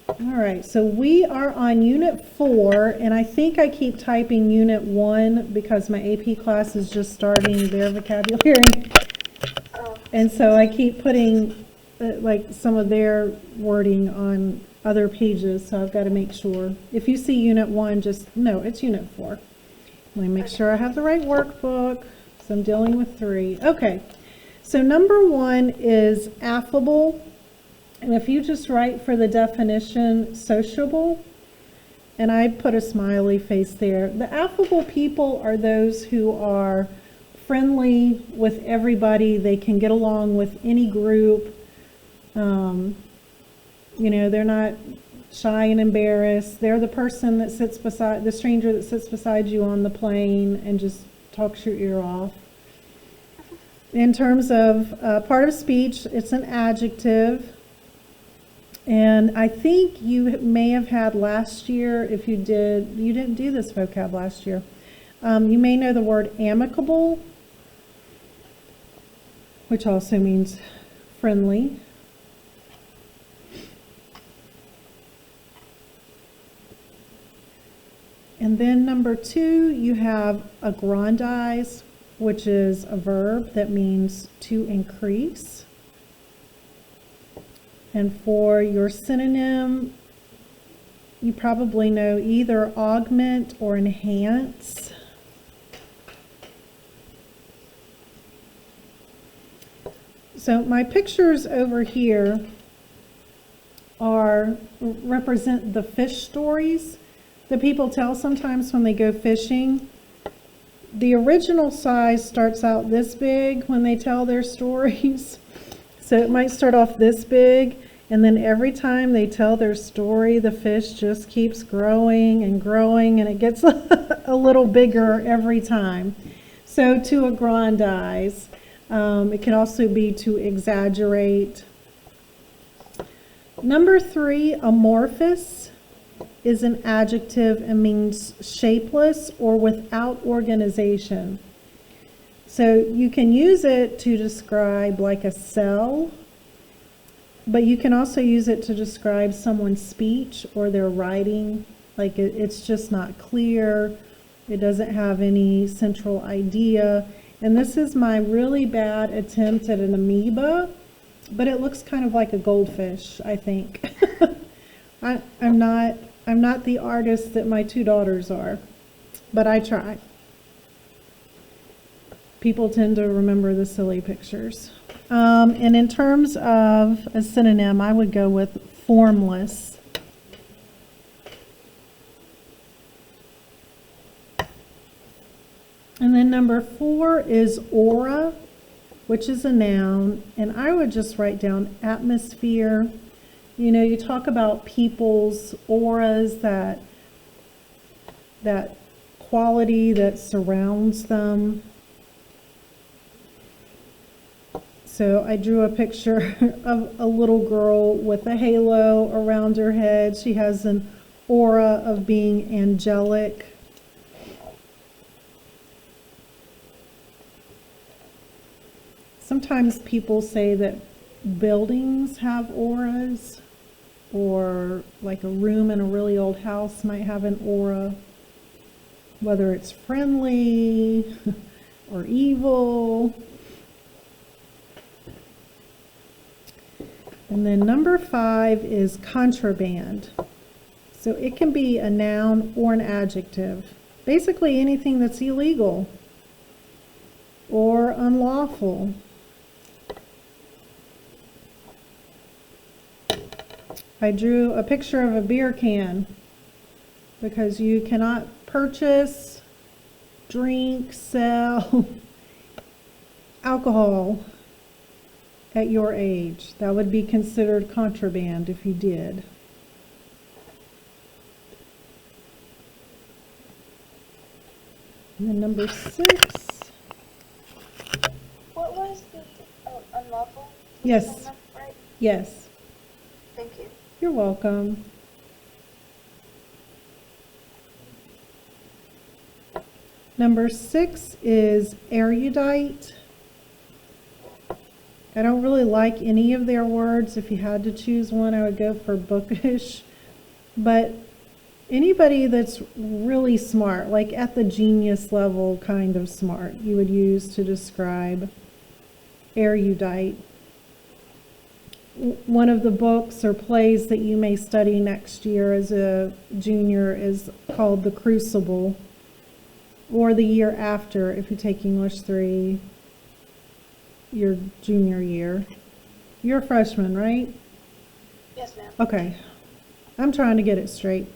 All right, so we are on Unit 4, and I think I keep typing Unit 1 because my AP class is just starting their vocabulary. And so I keep putting like some of their wording on other pages, so I've got to make sure. If you see Unit 1, just, no, it's Unit 4. Let me make sure I have the right workbook, so I'm dealing with 3. Okay, so number 1 is affable. And if you just write for the definition, sociable, and I put a smiley face there. The affable people are those who are friendly with everybody. They can get along with any group. You know, they're not shy and embarrassed. They're the person that sits beside, the stranger that sits beside you on the plane and just talks your ear off. In terms of part of speech, it's an adjective. And I think you may have had last year, if you didn't do this vocab last year, you may know the word amicable, which also means friendly. And then number 2, you have aggrandize, which is a verb that means to increase. And for your synonym, you probably know either augment or enhance. So my pictures over here represent the fish stories that people tell sometimes when they go fishing. The original size starts out this big when they tell their stories. So it might start off this big, and then every time they tell their story, the fish just keeps growing, and it gets a little bigger every time. So to aggrandize, it can also be to exaggerate. Number 3, amorphous, is an adjective and means shapeless or without organization. So you can use it to describe like a cell, but you can also use it to describe someone's speech or their writing. Like it's just not clear. It doesn't have any central idea. And this is my really bad attempt at an amoeba, but it looks kind of like a goldfish, I think. I'm not the artist that my 2 daughters are, but I try. People tend to remember the silly pictures. And in terms of a synonym, I would go with formless. And then number 4 is aura, which is a noun, and I would just write down atmosphere. You know, you talk about people's auras, that quality that surrounds them. So I drew a picture of a little girl with a halo around her head. She has an aura of being angelic. Sometimes people say that buildings have auras, or like a room in a really old house might have an aura, whether it's friendly or evil. And then number 5 is contraband. So it can be a noun or an adjective. Basically anything that's illegal or unlawful. I drew a picture of a beer can because you cannot purchase, drink, sell alcohol at your age. That would be considered contraband if you did. And then number 6. What was the unlawful? Yes. Right? Yes. Thank you. You're welcome. Number 6 is erudite. I don't really like any of their words. If you had to choose one, I would go for bookish, But anybody that's really smart, like at the genius level kind of smart, you would use to describe erudite. One of the books or plays that you may study next year as a junior is called The Crucible, or the year after if you take English 3, your junior year. You're a freshman, right? Yes, ma'am. Okay. I'm trying to get it straight.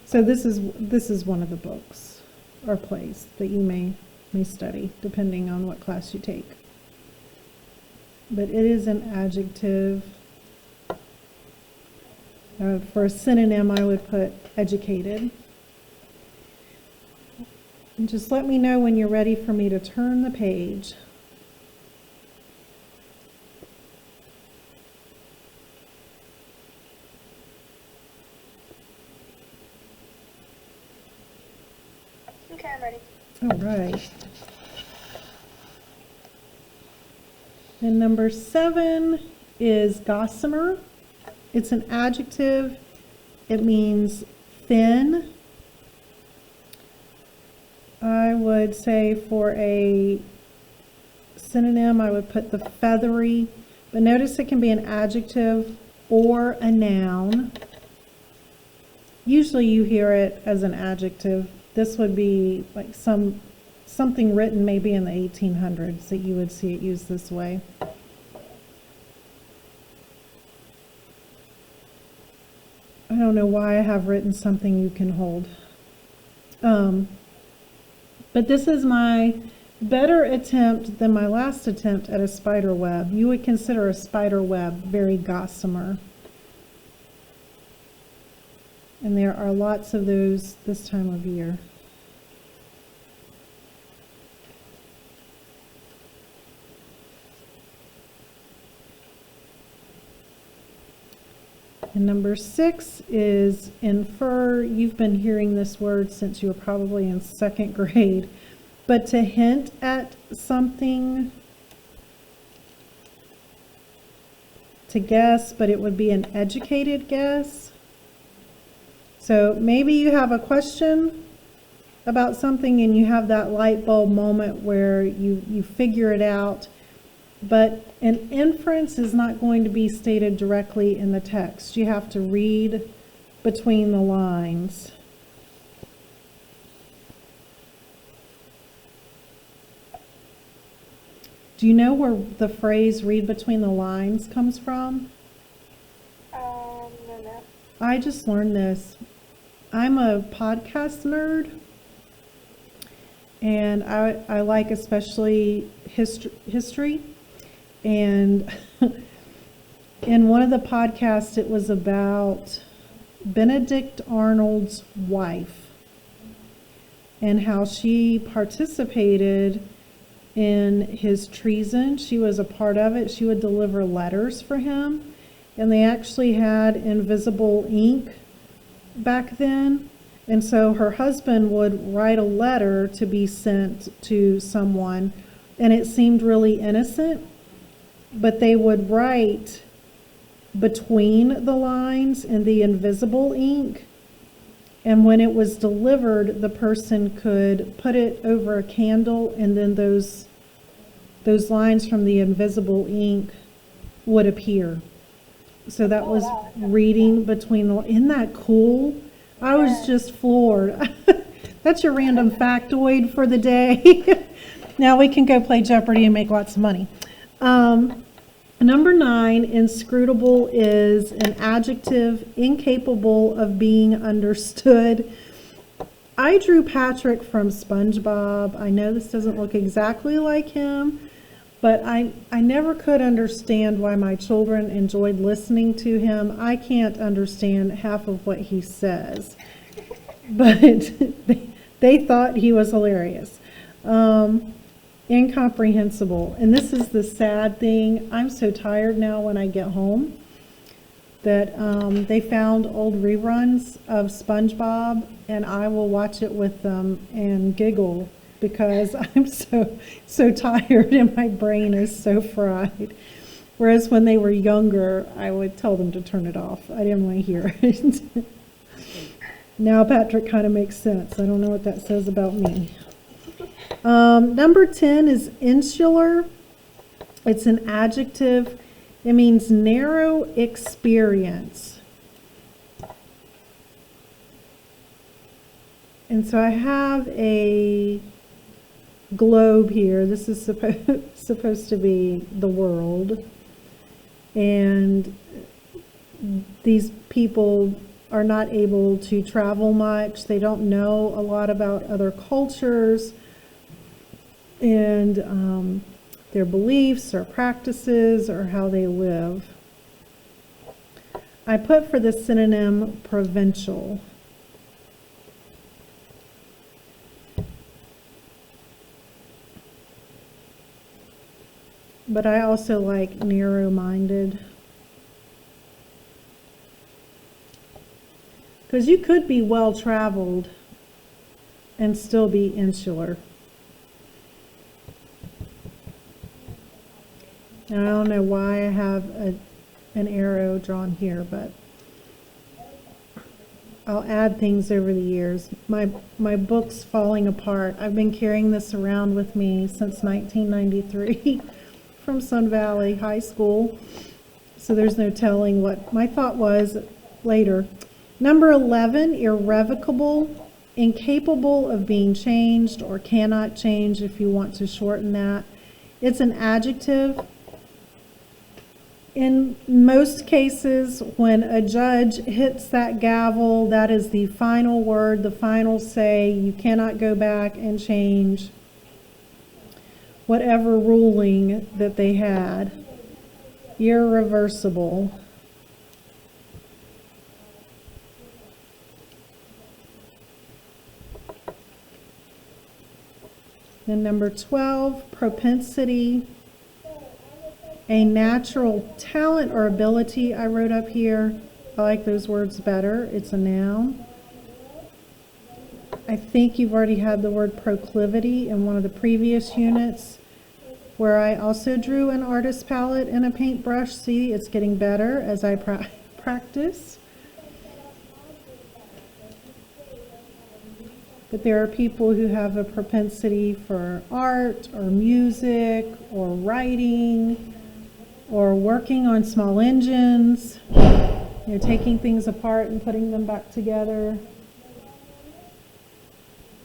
So this is one of the books or plays that you may study depending on what class you take. But it is an adjective. For a synonym, I would put educated. And just let me know when you're ready for me to turn the page. Okay, I'm ready. All right. And number 7 is gossamer. It's an adjective. It means thin. I would say for a synonym, I would put the feathery. But notice it can be an adjective or a noun. Usually you hear it as an adjective. This would be like something written maybe in the 1800s that you would see it used this way. I don't know why I have written something you can hold. But this is my better attempt than my last attempt at a spider web. You would consider a spider web very gossamer. And there are lots of those this time of year. And number 6 is infer. You've been hearing this word since you were probably in 2nd grade. But to hint at something, to guess, but it would be an educated guess. So maybe you have a question about something and you have that light bulb moment where you figure it out, but an inference is not going to be stated directly in the text. You have to read between the lines. Do you know where the phrase read between the lines comes from? No, no. I just learned this. I'm a podcast nerd, and I like especially history. And in one of the podcasts, it was about Benedict Arnold's wife and how she participated in his treason. She was a part of it. She would deliver letters for him, and they actually had invisible ink back then. And so her husband would write a letter to be sent to someone, and it seemed really innocent, but they would write between the lines in the invisible ink, and when it was delivered, the person could put it over a candle, and then those lines from the invisible ink would appear. So that was reading between the, isn't that cool? I was just floored. That's your random factoid for the day. Now we can go play Jeopardy and make lots of money. Number 9, inscrutable, is an adjective, incapable of being understood. I drew Patrick from SpongeBob. I know this doesn't look exactly like him, but I never could understand why my children enjoyed listening to him. I can't understand half of what he says, but they thought he was hilarious. Incomprehensible. And this is the sad thing. I'm so tired now when I get home that they found old reruns of SpongeBob, and I will watch it with them and giggle because I'm so tired and my brain is so fried. Whereas when they were younger, I would tell them to turn it off. I didn't want to hear it. Now Patrick kind of makes sense. I don't know what that says about me. Number 10 is insular. It's an adjective. It means narrow experience. And so I have a globe here. This is supposed to be the world. And these people are not able to travel much. They don't know a lot about other cultures and their beliefs or practices or how they live. I put for the synonym provincial. But I also like narrow-minded. Because you could be well-traveled and still be insular. And I don't know why I have an arrow drawn here, but I'll add things over the years. My book's falling apart. I've been carrying this around with me since 1993 from Sun Valley High School. So there's no telling what my thought was later. Number 11, irrevocable, incapable of being changed or cannot change if you want to shorten that. It's an adjective. In most cases, when a judge hits that gavel, that is the final word, the final say. You cannot go back and change whatever ruling that they had. Irreversible. Then number 12, propensity, a natural talent or ability. I wrote up here. I like those words better. It's a noun. I think you've already had the word proclivity in one of the previous units, where I also drew an artist palette and a paintbrush. See, it's getting better as I practice. But there are people who have a propensity for art or music or writing or working on small engines, taking things apart and putting them back together.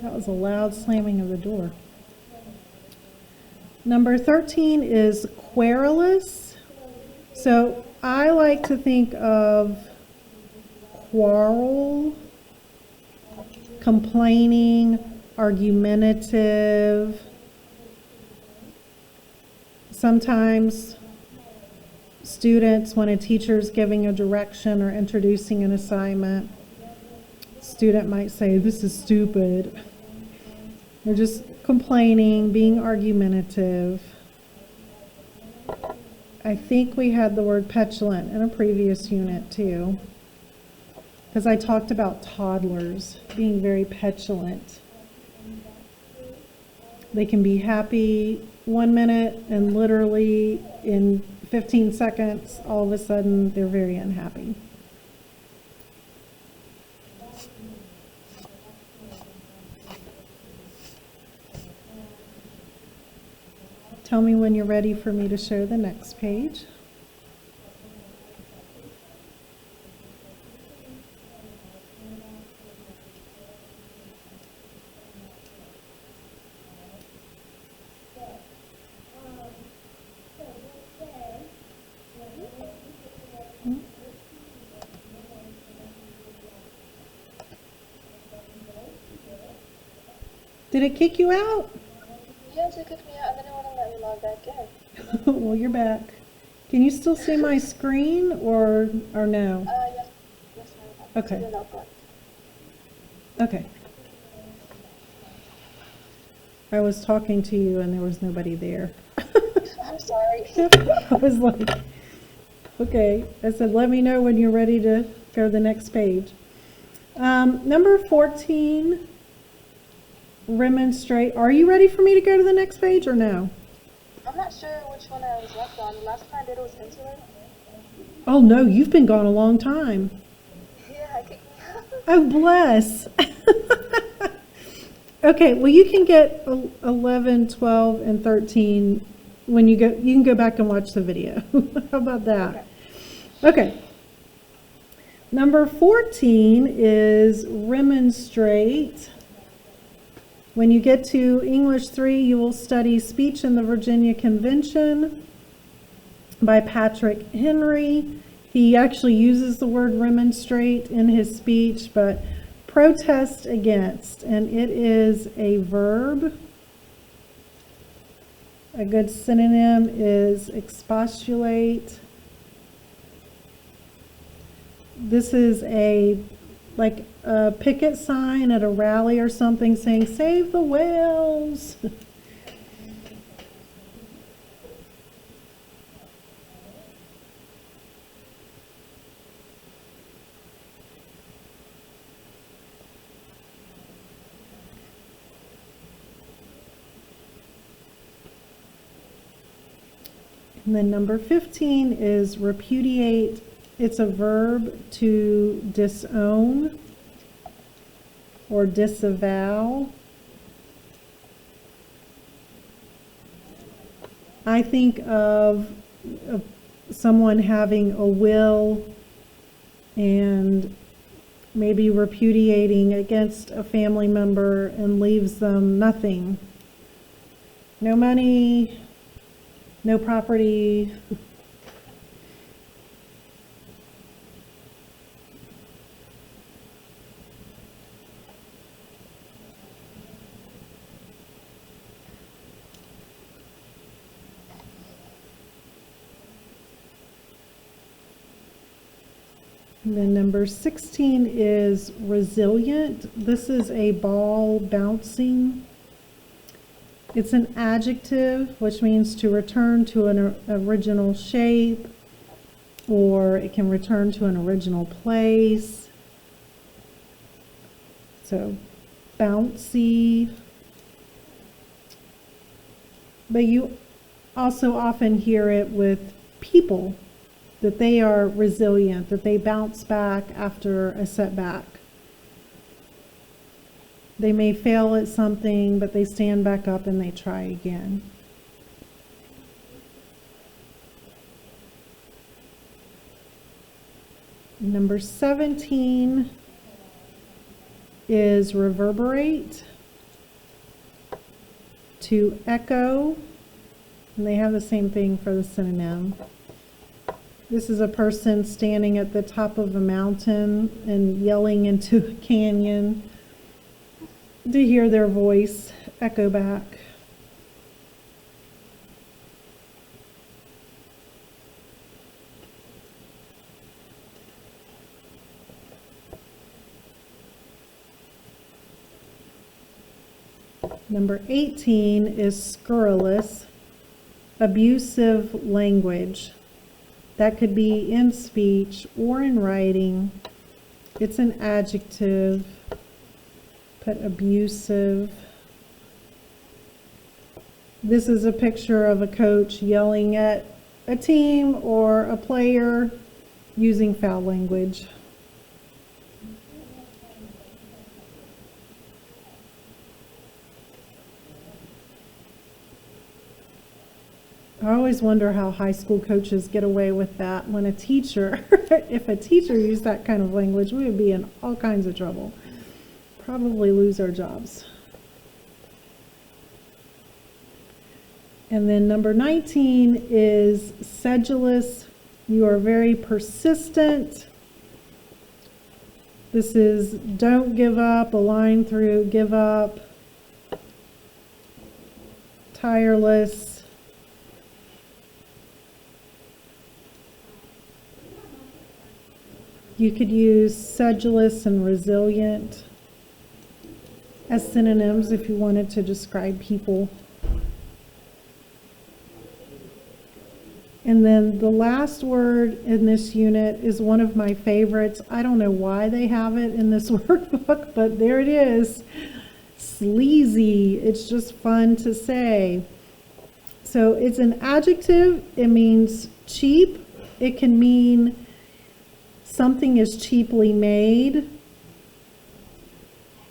That was a loud slamming of the door. Number 13 is querulous. So I like to think of quarrel, complaining, argumentative. Sometimes students, when a teacher's giving a direction or introducing an assignment, student might say, "This is stupid." They're just complaining, being argumentative. I think we had the word petulant in a previous unit too, because I talked about toddlers being very petulant. They can be happy 1 minute and literally in 15 seconds, all of a sudden, they're very unhappy. Tell me when you're ready for me to show the next page. Did it kick you out? Yes, it kicked me out, and then it wouldn't let me log back in. Well, you're back. Can you still see my screen or no? Yes, ma'am. Okay. See the notebook. Okay. I was talking to you and there was nobody there. I'm sorry. I was like, okay. I said, let me know when you're ready to go to the next page. Number 14, remonstrate. Are you ready for me to go to the next page or no? I'm not sure which one I was left on. Last time I did it was insular. Oh no, you've been gone a long time. Yeah, I kicked me out. Oh, bless. Okay, well, you can get 11, 12, and 13 when you go. You can go back and watch the video. How about that? Okay. Number 14 is remonstrate. When you get to English 3, you will study Speech in the Virginia Convention by Patrick Henry. He actually uses the word remonstrate in his speech, but protest against, and it is a verb. A good synonym is expostulate. This is like a picket sign at a rally or something saying, "Save the whales." And then number 15 is repudiate. It's a verb to disown or disavow. I think of someone having a will and maybe repudiating against a family member and leaves them nothing. No money, no property. And then number 16 is resilient. This is a ball bouncing. It's an adjective, which means to return to an original shape, or it can return to an original place. So bouncy. But you also often hear it with people, that they are resilient, that they bounce back after a setback. They may fail at something, but they stand back up and they try again. Number 17 is reverberate, to echo, and they have the same thing for the synonym. This is a person standing at the top of a mountain and yelling into a canyon to hear their voice echo back. Number 18 is scurrilous, abusive language. That could be in speech or in writing. It's an adjective. Put abusive. This is a picture of a coach yelling at a team or a player using foul language. I always wonder how high school coaches get away with that when a teacher, if a teacher used that kind of language, we would be in all kinds of trouble. Probably lose our jobs. And then number 19 is sedulous. You are very persistent. This is don't give up, a line through give up, tireless. You could use sedulous and resilient as synonyms if you wanted to describe people. And then the last word in this unit is one of my favorites. I don't know why they have it in this workbook, but there it is. Sleazy. It's just fun to say. So it's an adjective. It means cheap. It can mean something is cheaply made.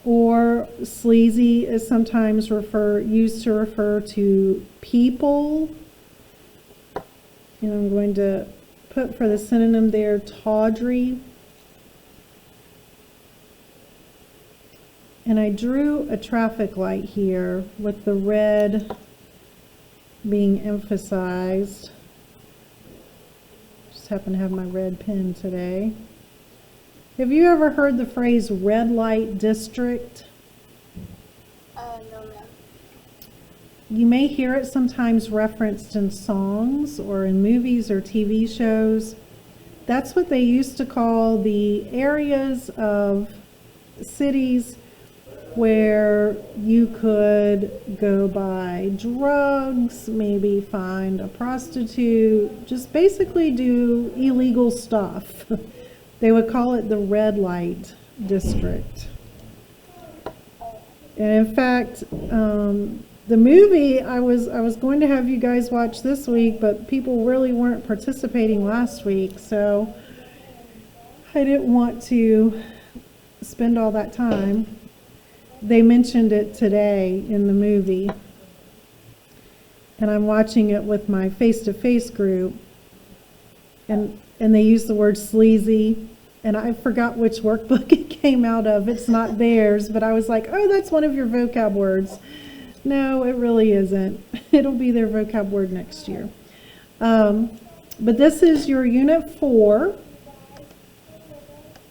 Or sleazy is sometimes used to refer to people. And I'm going to put for the synonym there, tawdry. And I drew a traffic light here with the red being emphasized. Just happen to have my red pen today. Have you ever heard the phrase red light district? No, ma'am. You may hear it sometimes referenced in songs or in movies or TV shows. That's what they used to call the areas of cities where you could go buy drugs, maybe find a prostitute, just basically do illegal stuff. They would call it the red light district. And in fact, the movie I was going to have you guys watch this week, but people really weren't participating last week, so I didn't want to spend all that time. They mentioned it today in the movie, and I'm watching it with my face-to-face group, and they use the word sleazy, and I forgot which workbook it came out of. It's not theirs, but I was like, oh, that's one of your vocab words. No, it really isn't. It'll be their vocab word next year. But this is your Unit 4.